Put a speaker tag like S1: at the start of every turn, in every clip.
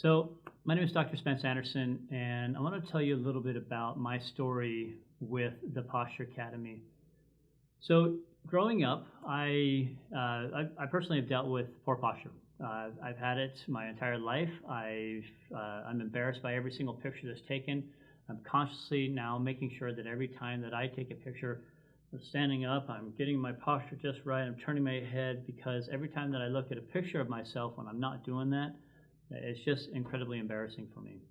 S1: So, my name is Dr. Spence Anderson, and I want to tell you a little bit about my story with the Posture Academy. So, growing up, I personally have dealt with poor posture. I've had it my entire life. I'm embarrassed by every single picture that's taken. I'm consciously now making sure that every time that I take a picture, I'm standing up, I'm getting my posture just right, I'm turning my head, because every time that I look at a picture of myself when I'm not doing that, it's just incredibly embarrassing for me.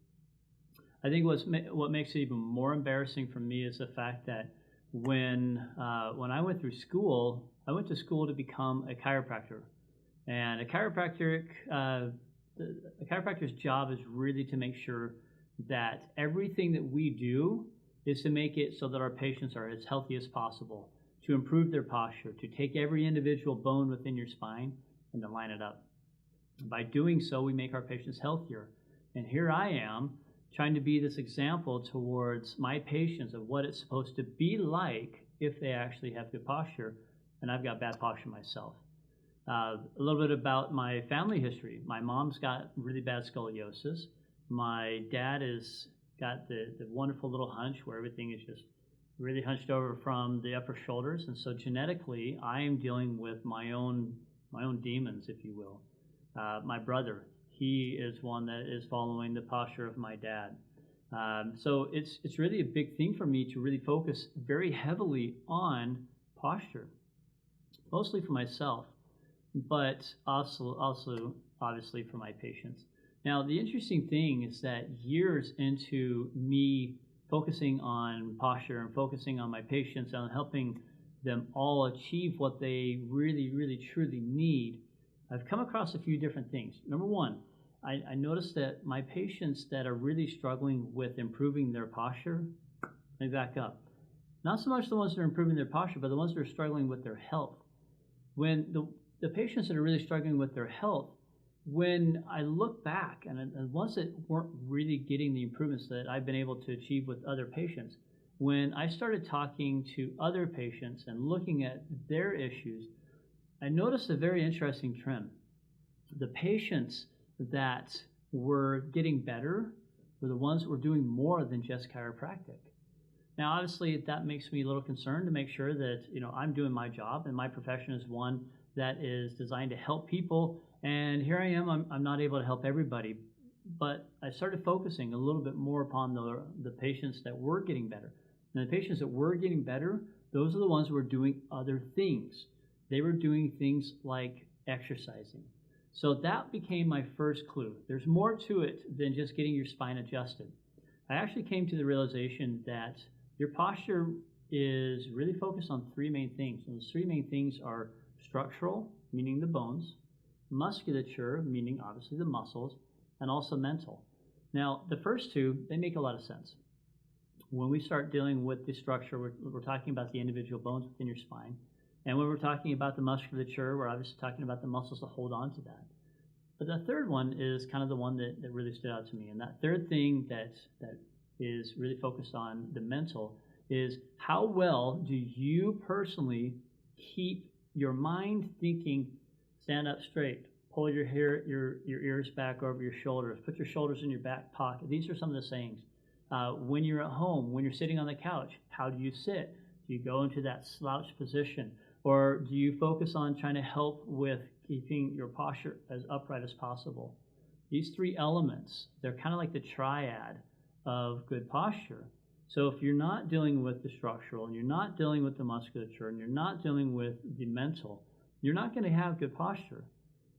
S1: I think what makes it even more embarrassing for me is the fact that when I went through school, I went to school to become a chiropractor. And a chiropractor's job is really to make sure that everything that we do is to make it so that our patients are as healthy as possible, to improve their posture, to take every individual bone within your spine and to line it up. By doing so, we make our patients healthier. And here I am trying to be this example towards my patients of what it's supposed to be like if they actually have good posture, and I've got bad posture myself. A little bit about my family history. My mom's got really bad scoliosis. My dad has got the wonderful little hunch where everything is just really hunched over from the upper shoulders, and so genetically, I am dealing with my own demons, if you will. My brother, he is one that is following the posture of my dad. So it's really a big thing for me to really focus very heavily on posture, mostly for myself, but also obviously for my patients. Now, the interesting thing is that years into me focusing on posture and focusing on my patients and helping them all achieve what they really, really, truly need, I've come across a few different things. Number one, I noticed that my patients that are really struggling with improving their posture, let me back up. Not so much the ones that are improving their posture, but the ones that are struggling with their health. When the patients that are really struggling with their health, when I look back and ones that weren't really getting the improvements that I've been able to achieve with other patients, when I started talking to other patients and looking at their issues, I noticed a very interesting trend. The patients that were getting better were the ones that were doing more than just chiropractic. Now, obviously, that makes me a little concerned to make sure that I'm doing my job, and my profession is one that is designed to help people. And here I am, I'm not able to help everybody, but I started focusing a little bit more upon the patients that were getting better. And the patients that were getting better, those are the ones who were doing other things. They were doing things like exercising. So that became my first clue. There's more to it than just getting your spine adjusted. I actually came to the realization that your posture is really focused on three main things. And those three main things are structural, meaning the bones, musculature, meaning obviously the muscles, and also mental. Now, the first two, they make a lot of sense. When we start dealing with the structure, we're talking about the individual bones within your spine. And when we're talking about the musculature, we're obviously talking about the muscles that hold on to that. But the third one is kind of the one that really stood out to me. And that third thing that is really focused on the mental is how well do you personally keep your mind thinking, stand up straight, pull your ears back over your shoulders, put your shoulders in your back pocket. These are some of the sayings. When you're at home, when you're sitting on the couch, how do you sit? Do you go into that slouch position? Or do you focus on trying to help with keeping your posture as upright as possible? These three elements, they're kind of like the triad of good posture. So if you're not dealing with the structural, and you're not dealing with the musculature, and you're not dealing with the mental, you're not going to have good posture.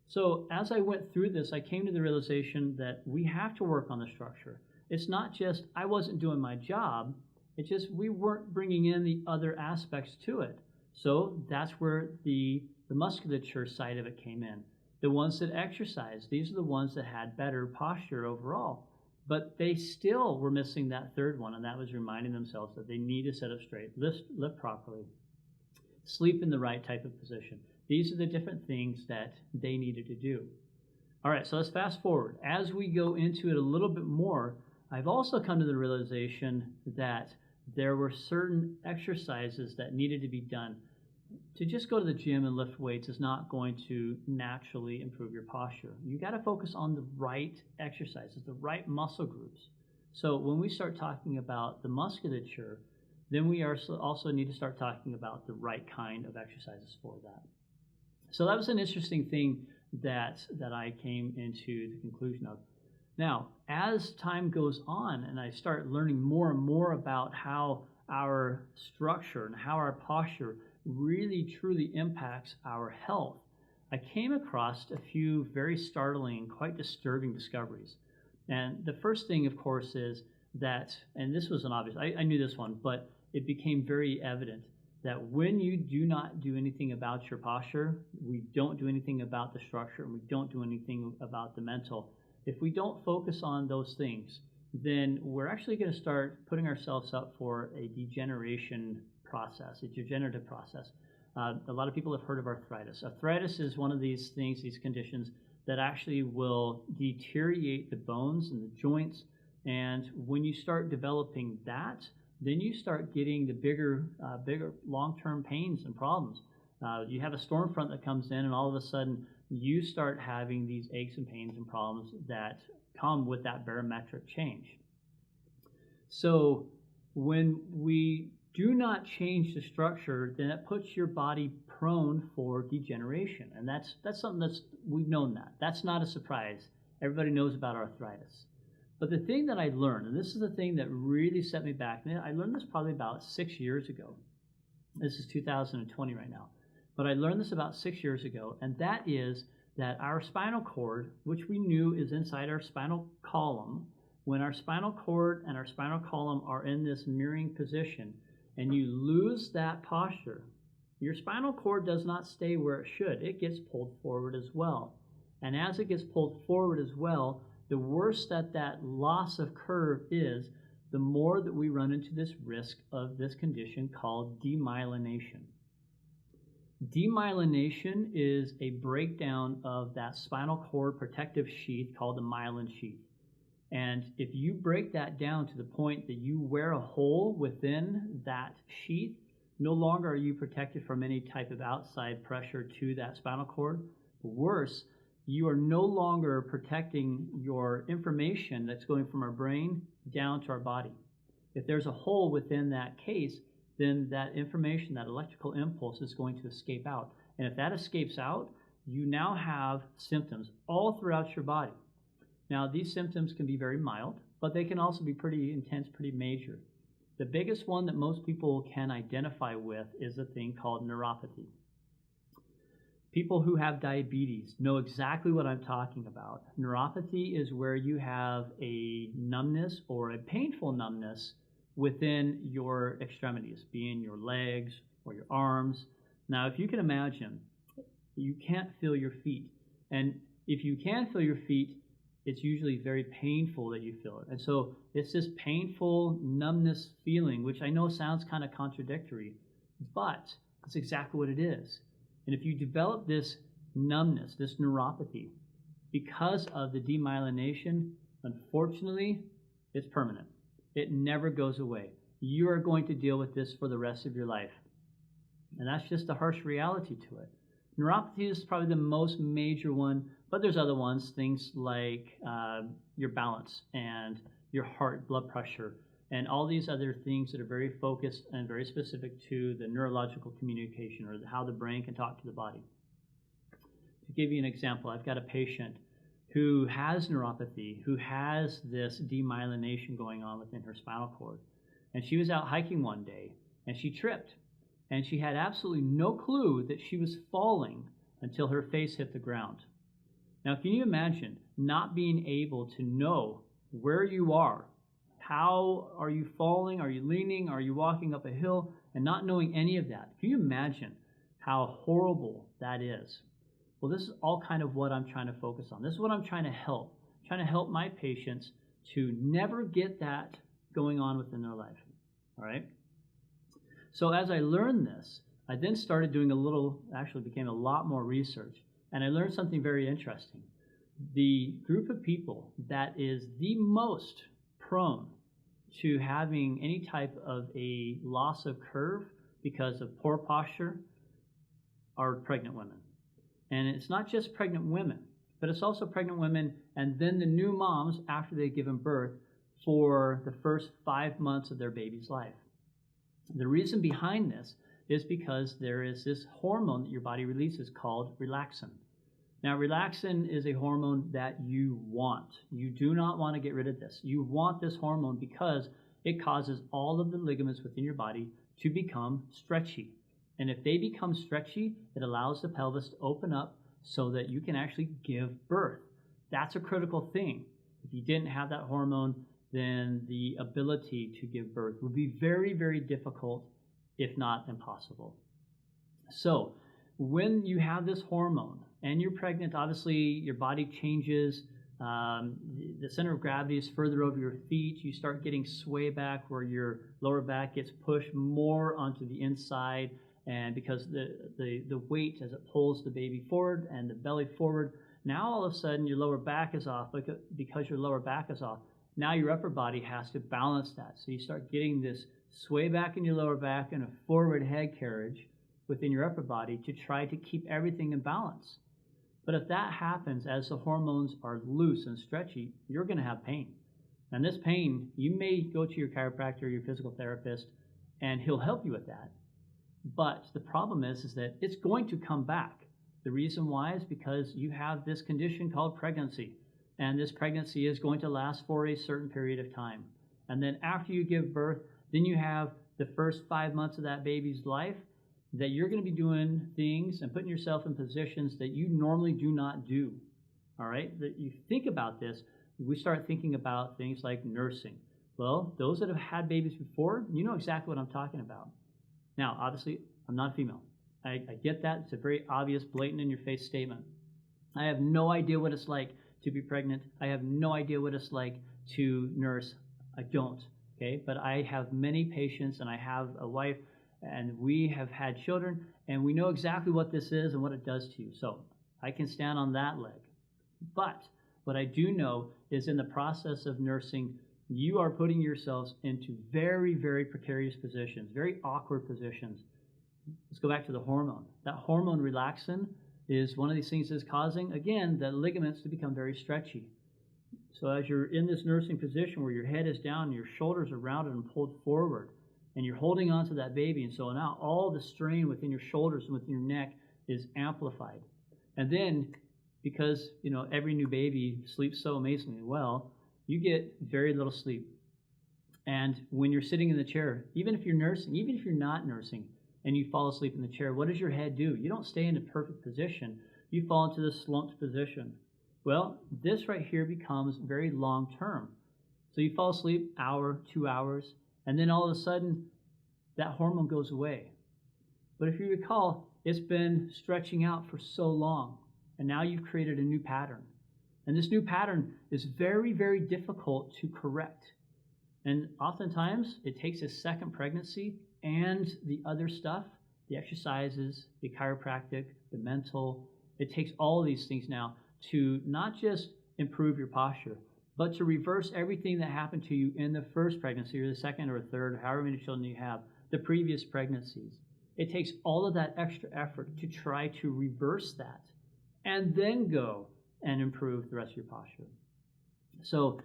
S1: So as I went through this, I came to the realization that we have to work on the structure. It's not just I wasn't doing my job, it's just we weren't bringing in the other aspects to it. So that's where the musculature side of it came in. The ones that exercise, these are the ones that had better posture overall. But they still were missing that third one, and that was reminding themselves that they need to sit up straight, lift properly, sleep in the right type of position. These are the different things that they needed to do. All right, so let's fast forward. As we go into it a little bit more, I've also come to the realization that there were certain exercises that needed to be done. to just go to the gym and lift weights is not going to naturally improve your posture. You got to focus on the right exercises, the right muscle groups. So when we start talking about the musculature, then we also need to start talking about the right kind of exercises for that. So that was an interesting thing that I came into the conclusion of. Now, as time goes on and I start learning more and more about how our structure and how our posture really truly impacts our health, I came across a few very startling and quite disturbing discoveries. And the first thing, of course, is that, and this was an obvious, I knew this one, but it became very evident that when you do not do anything about your posture, we don't do anything about the structure, and we don't do anything about the mental. If we don't focus on those things, then we're actually going to start putting ourselves up for a degeneration process, a degenerative process. A lot of people have heard of arthritis. Arthritis is one of these things, these conditions, that actually will deteriorate the bones and the joints. And when you start developing that, then you start getting the bigger long-term pains and problems. You have a storm front that comes in, and all of a sudden you start having these aches and pains and problems that come with that barometric change. So when we do not change the structure, then it puts your body prone for degeneration. And that's something we've known that. That's not a surprise. Everybody knows about arthritis. But the thing that I learned, and this is the thing that really set me back, and I learned this probably about 6 years ago. This is 2020 right now. But I learned this about 6 years ago, and that is that our spinal cord, which we knew is inside our spinal column, when our spinal cord and our spinal column are in this mirroring position, and you lose that posture, your spinal cord does not stay where it should. It gets pulled forward as well. And as it gets pulled forward as well, the worse that loss of curve is, the more that we run into this risk of this condition called demyelination. Demyelination is a breakdown of that spinal cord protective sheath called the myelin sheath. And if you break that down to the point that you wear a hole within that sheath, no longer are you protected from any type of outside pressure to that spinal cord. Worse, you are no longer protecting your information that's going from our brain down to our body. If there's a hole within that case, then that information, that electrical impulse is going to escape out. And if that escapes out, you now have symptoms all throughout your body. Now, these symptoms can be very mild, but they can also be pretty intense, pretty major. The biggest one that most people can identify with is a thing called neuropathy. People who have diabetes know exactly what I'm talking about. Neuropathy is where you have a numbness or a painful numbness within your extremities, being your legs or your arms. Now, if you can imagine, you can't feel your feet. And if you can feel your feet, it's usually very painful that you feel it. And so it's this painful numbness feeling, which I know sounds kind of contradictory, but it's exactly what it is. And if you develop this numbness, this neuropathy, because of the demyelination, unfortunately, it's permanent. It never goes away. You are going to deal with this for the rest of your life. And that's just the harsh reality to it. Neuropathy is probably the most major one, but there's other ones, things like your balance and your heart, blood pressure, and all these other things that are very focused and very specific to the neurological communication or how the brain can talk to the body. To give you an example, I've got a patient who has neuropathy, who has this demyelination going on within her spinal cord. And she was out hiking one day, and she tripped. And she had absolutely no clue that she was falling until her face hit the ground. Now, can you imagine not being able to know where you are? How are you falling? Are you leaning? Are you walking up a hill? And not knowing any of that. Can you imagine how horrible that is? Well, this is all kind of what I'm trying to focus on. This is what I'm trying to help. I'm trying to help my patients to never get that going on within their life. All right? So as I learned this, I then started doing became a lot more research. And I learned something very interesting. The group of people that is the most prone to having any type of a loss of curve because of poor posture are pregnant women. And it's not just pregnant women, but it's also pregnant women and then the new moms after they've given birth for the first 5 months of their baby's life. The reason behind this is because there is this hormone that your body releases called relaxin. Now, relaxin is a hormone that you want. You do not want to get rid of this. You want this hormone because it causes all of the ligaments within your body to become stretchy. And if they become stretchy, it allows the pelvis to open up so that you can actually give birth. That's a critical thing. If you didn't have that hormone, then the ability to give birth would be very, very difficult, if not impossible. So when you have this hormone and you're pregnant, obviously your body changes. The center of gravity is further over your feet. You start getting sway back where your lower back gets pushed more onto the inside. And because the weight as it pulls the baby forward and the belly forward, now all of a sudden your lower back is off. Because your lower back is off, now your upper body has to balance that. So you start getting this sway back in your lower back and a forward head carriage within your upper body to try to keep everything in balance. But if that happens as the hormones are loose and stretchy, you're going to have pain. And this pain, you may go to your chiropractor or your physical therapist, and he'll help you with that. But the problem is that it's going to come back. The reason why is because you have this condition called pregnancy. And this pregnancy is going to last for a certain period of time. And then after you give birth, then you have the first 5 months of that baby's life that you're going to be doing things and putting yourself in positions that you normally do not do. All right? That you think about this, we start thinking about things like nursing. Well, those that have had babies before, you know exactly what I'm talking about. Now, obviously, I'm not a female. I get that. It's a very obvious, blatant, in-your-face statement. I have no idea what it's like to be pregnant. I have no idea what it's like to nurse. I don't, okay? But I have many patients, and I have a wife, and we have had children, and we know exactly what this is and what it does to you. So I can stand on that leg. But what I do know is in the process of nursing, you are putting yourselves into very, very precarious positions, very awkward positions. Let's go back to the hormone. That hormone relaxin is one of these things that's causing, again, the ligaments to become very stretchy. So as you're in this nursing position where your head is down and your shoulders are rounded and pulled forward, and you're holding on to that baby, and so now all the strain within your shoulders and within your neck is amplified. And then, because every new baby sleeps so amazingly well, you get very little sleep. And when you're sitting in the chair, even if you're nursing, even if you're not nursing, and you fall asleep in the chair, what does your head do? You don't stay in a perfect position. You fall into this slumped position. Well, this right here becomes very long term. So you fall asleep hour, 2 hours, and then all of a sudden, that hormone goes away. But if you recall, it's been stretching out for so long, and now you've created a new pattern. And this new pattern is very, very difficult to correct. And oftentimes, it takes a second pregnancy and the other stuff, the exercises, the chiropractic, the mental. It takes all these things now to not just improve your posture, but to reverse everything that happened to you in the first pregnancy or the second or third, however many children you have, the previous pregnancies. It takes all of that extra effort to try to reverse that and then go and improve the rest of your posture. So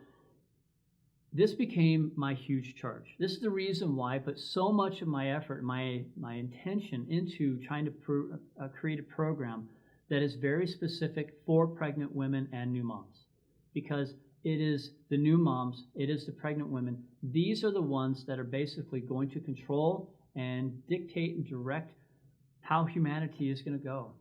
S1: this became my huge charge. This is the reason why I put so much of my effort, my intention into trying to create a program that is very specific for pregnant women and new moms. Because it is the new moms, it is the pregnant women. These are the ones that are basically going to control and dictate and direct how humanity is going to go.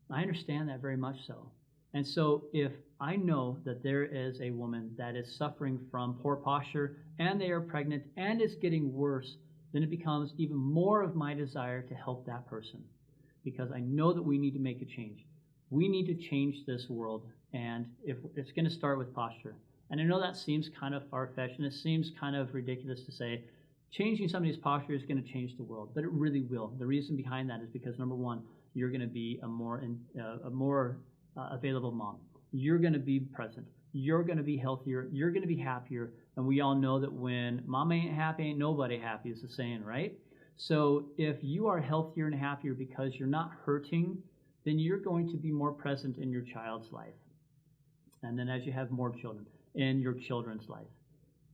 S1: I understand that very much so. And so if I know that there is a woman that is suffering from poor posture and they are pregnant and it's getting worse, then it becomes even more of my desire to help that person, because I know that we need to make a change. We need to change this world, and if it's going to start with posture. And I know that seems kind of far-fetched, and it seems kind of ridiculous to say changing somebody's posture is going to change the world, but it really will. The reason behind that is because, number one, you're going to be a more available mom. You're going to be present. You're going to be healthier. You're going to be happier. And we all know that when mama ain't happy, ain't nobody happy is the saying, right? So if you are healthier and happier because you're not hurting, then you're going to be more present in your child's life. And then as you have more children, in your children's life.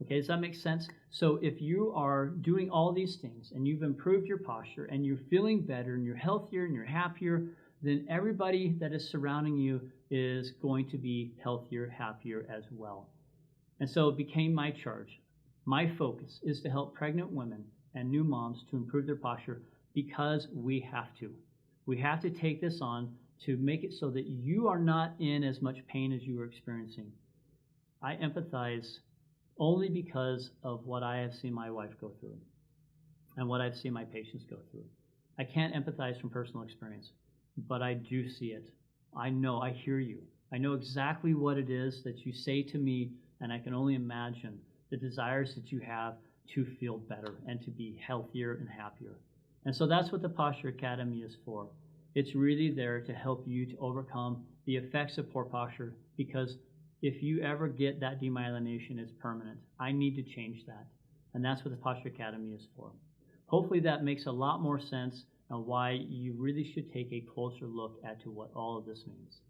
S1: Okay, does that make sense? So if you are doing all these things and you've improved your posture and you're feeling better and you're healthier and you're happier, then everybody that is surrounding you is going to be healthier, happier as well. And so it became my charge. My focus is to help pregnant women and new moms to improve their posture because we have to. We have to take this on to make it so that you are not in as much pain as you are experiencing. I empathize only because of what I have seen my wife go through and what I've seen my patients go through. I can't empathize from personal experience, but I do see it. I know, I hear you. I know exactly what it is that you say to me, and I can only imagine the desires that you have to feel better and to be healthier and happier. And so that's what the Posture Academy is for. It's really there to help you to overcome the effects of poor posture, because if you ever get that demyelination, it's permanent. I need to change that. And that's what the Posture Academy is for. Hopefully that makes a lot more sense on why you really should take a closer look at to what all of this means.